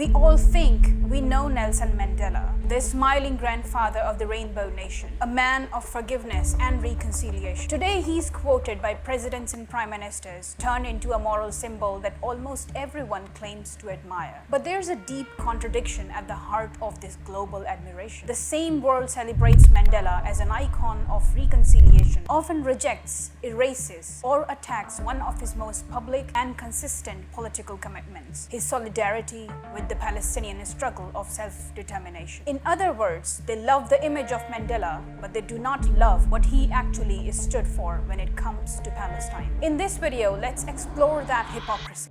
We all think we know Nelson Mandela, the smiling grandfather of the Rainbow Nation, a man of forgiveness and reconciliation. Today, he's quoted by presidents and prime ministers, turned into a moral symbol that almost everyone claims to admire. But there's a deep contradiction at the heart of this global admiration. The same world celebrates Mandela as an icon of reconciliation, often rejects, erases, or attacks one of his most public and consistent political commitments, his solidarity with the Palestinian struggle of self-determination. In other words, they love the image of Mandela, but they do not love what he actually stood for when it comes to Palestine. In this video, let's explore that hypocrisy.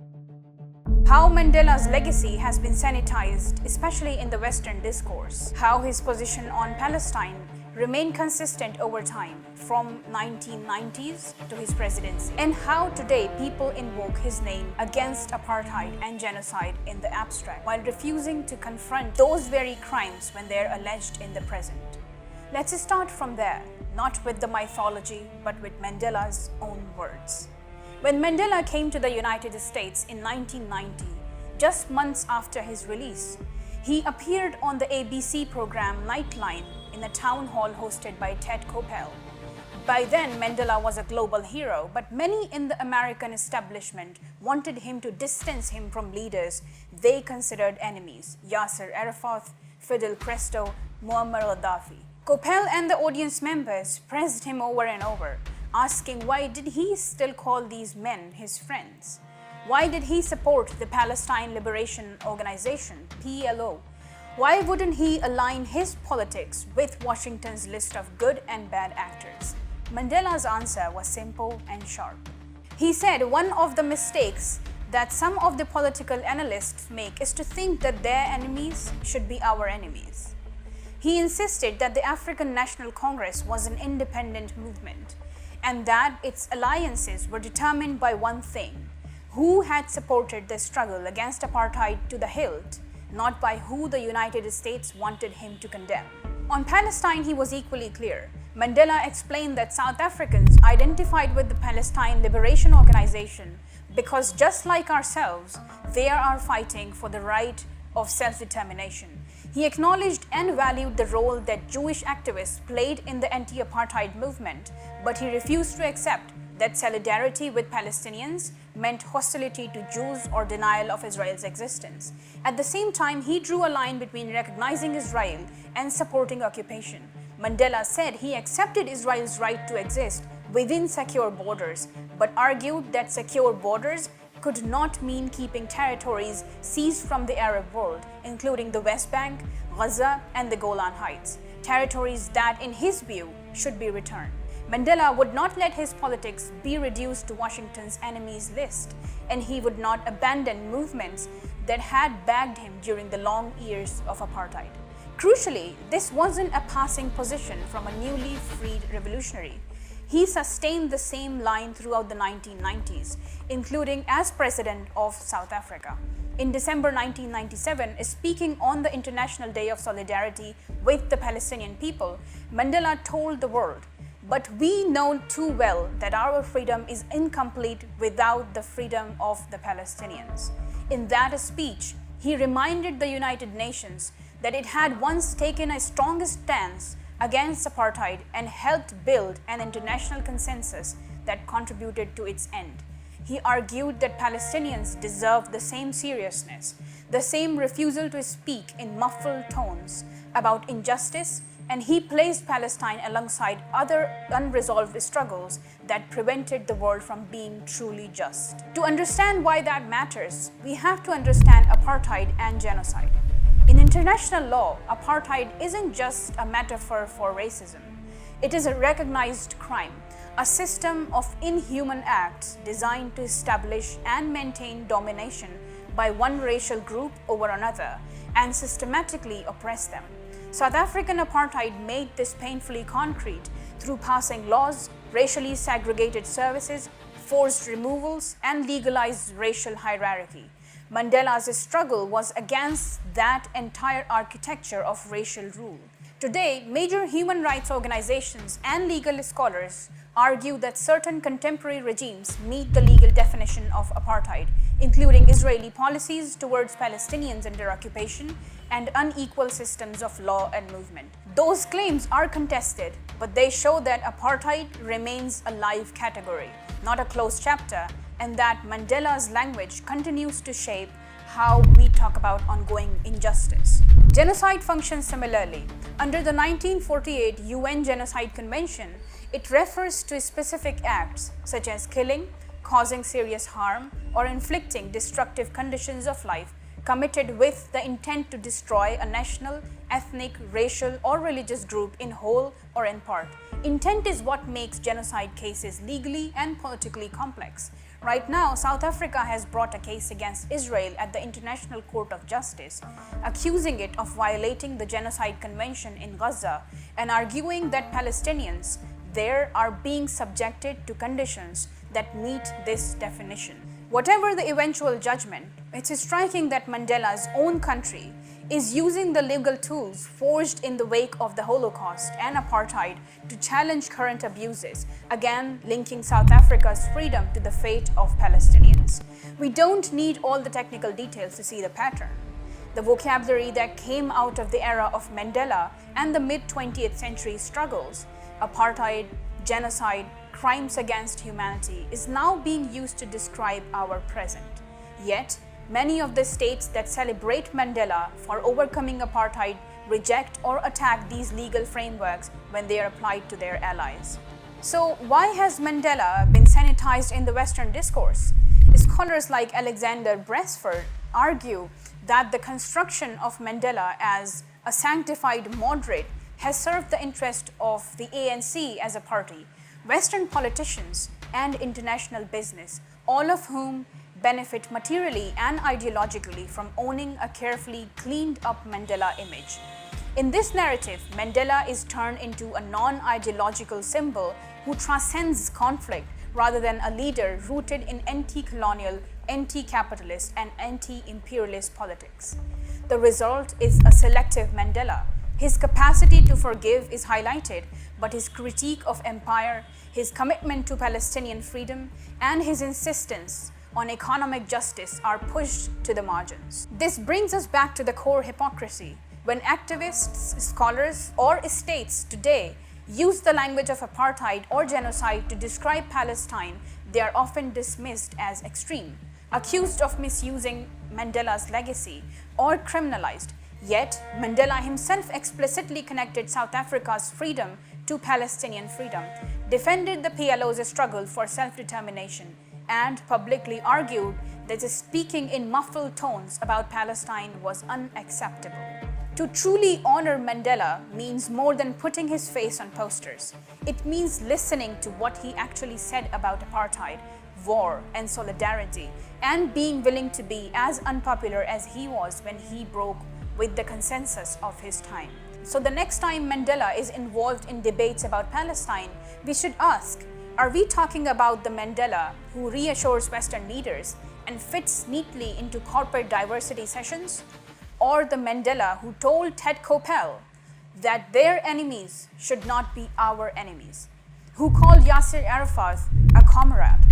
How Mandela's legacy has been sanitized, especially in the Western discourse. How his position on Palestine remained consistent over time, from 1990s to his presidency. And how today people invoke his name against apartheid and genocide in the abstract, while refusing to confront those very crimes when they're alleged in the present. Let's start from there, not with the mythology, but with Mandela's own words. When Mandela came to the United States in 1990, just months after his release, he appeared on the ABC program Nightline in a town hall hosted by Ted Koppel. By then, Mandela was a global hero, but many in the American establishment wanted him to distance him from leaders they considered enemies: Yasser Arafat, Fidel Castro, Muammar Gaddafi. Koppel and the audience members pressed him over and over, asking why did he still call these men his friends? Why did he support the Palestine Liberation Organization, PLO? Why wouldn't he align his politics with Washington's list of good and bad actors? Mandela's answer was simple and sharp. He said one of the mistakes that some of the political analysts make is to think that their enemies should be our enemies. He insisted that the African National Congress was an independent movement, and that its alliances were determined by one thing: who had supported the struggle against apartheid to the hilt, not by who the United States wanted him to condemn. On Palestine, he was equally clear. Mandela explained that South Africans identified with the Palestine Liberation Organization because, just like ourselves, they are fighting for the right of self-determination. He acknowledged and valued the role that Jewish activists played in the anti-apartheid movement, but he refused to accept that solidarity with Palestinians meant hostility to Jews or denial of Israel's existence. At the same time, he drew a line between recognizing Israel and supporting occupation. Mandela said he accepted Israel's right to exist within secure borders, but argued that secure borders could not mean keeping territories seized from the Arab world, including the West Bank, Gaza, and the Golan Heights, territories that, in his view, should be returned. Mandela would not let his politics be reduced to Washington's enemies list, and he would not abandon movements that had backed him during the long years of apartheid. Crucially, this wasn't a passing position from a newly freed revolutionary. He sustained the same line throughout the 1990s, including as president of South Africa. In December 1997, speaking on the International Day of Solidarity with the Palestinian people, Mandela told the world, "But we know too well that our freedom is incomplete without the freedom of the Palestinians." In that speech, he reminded the United Nations that it had once taken a strong stance against apartheid and helped build an international consensus that contributed to its end. He argued that Palestinians deserve the same seriousness, the same refusal to speak in muffled tones about injustice, and he placed Palestine alongside other unresolved struggles that prevented the world from being truly just. To understand why that matters, we have to understand apartheid and genocide. In international law, apartheid isn't just a metaphor for racism. It is a recognized crime, a system of inhuman acts designed to establish and maintain domination by one racial group over another and systematically oppress them. South African apartheid made this painfully concrete through passing laws, racially segregated services, forced removals, and legalized racial hierarchy. Mandela's struggle was against that entire architecture of racial rule. Today, major human rights organizations and legal scholars argue that certain contemporary regimes meet the legal definition of apartheid, including Israeli policies towards Palestinians under occupation and unequal systems of law and movement. Those claims are contested, but they show that apartheid remains a live category, not a closed chapter, and that Mandela's language continues to shape how we talk about ongoing injustice. Genocide functions similarly. Under the 1948 UN Genocide Convention, it refers to specific acts such as killing, causing serious harm, or inflicting destructive conditions of life committed with the intent to destroy a national, ethnic, racial, or religious group in whole or in part. Intent is what makes genocide cases legally and politically complex. Right now, South Africa has brought a case against Israel at the International Court of Justice, accusing it of violating the Genocide Convention in Gaza and arguing that Palestinians there are being subjected to conditions that meet this definition. Whatever the eventual judgment, it's striking that Mandela's own country is using the legal tools forged in the wake of the Holocaust and apartheid to challenge current abuses, again linking South Africa's freedom to the fate of Palestinians. We don't need all the technical details to see the pattern. The vocabulary that came out of the era of Mandela and the mid-20th century struggles, apartheid, genocide, crimes against humanity, is now being used to describe our present. Yet, many of the states that celebrate Mandela for overcoming apartheid reject or attack these legal frameworks when they are applied to their allies. So, why has Mandela been sanitized in the Western discourse? Scholars like Alexander Bresford argue that the construction of Mandela as a sanctified moderate has served the interest of the ANC as a party, Western politicians, and international business, all of whom benefit materially and ideologically from owning a carefully cleaned up Mandela image. In this narrative, Mandela is turned into a non-ideological symbol who transcends conflict rather than a leader rooted in anti-colonial, anti-capitalist, and anti-imperialist politics. The result is a selective Mandela. His capacity to forgive is highlighted, but his critique of empire, his commitment to Palestinian freedom, and his insistence on economic justice are pushed to the margins. This brings us back to the core hypocrisy. When activists, scholars, or states today use the language of apartheid or genocide to describe Palestine, they are often dismissed as extreme, accused of misusing Mandela's legacy, or criminalized. Yet, Mandela himself explicitly connected South Africa's freedom to Palestinian freedom, defended the PLO's struggle for self-determination, and publicly argued that speaking in muffled tones about Palestine was unacceptable. To truly honor Mandela means more than putting his face on posters. It means listening to what he actually said about apartheid, war, and solidarity, and being willing to be as unpopular as he was when he broke with the consensus of his time. So the next time Mandela is involved in debates about Palestine, we should ask, are we talking about the Mandela who reassures Western leaders and fits neatly into corporate diversity sessions? Or the Mandela who told Ted Koppel that their enemies should not be our enemies? Who called Yasser Arafat a comrade?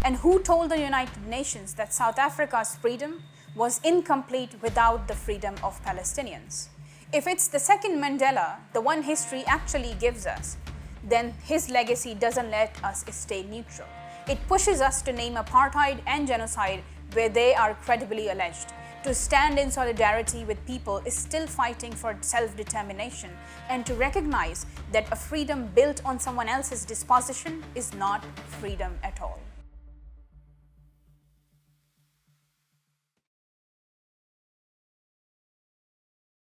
And who told the United Nations that South Africa's freedom was incomplete without the freedom of Palestinians? If it's the second Mandela, the one history actually gives us, then his legacy doesn't let us stay neutral. It pushes us to name apartheid and genocide where they are credibly alleged, to stand in solidarity with people is still fighting for self-determination, and to recognize that a freedom built on someone else's disposition is not freedom at all.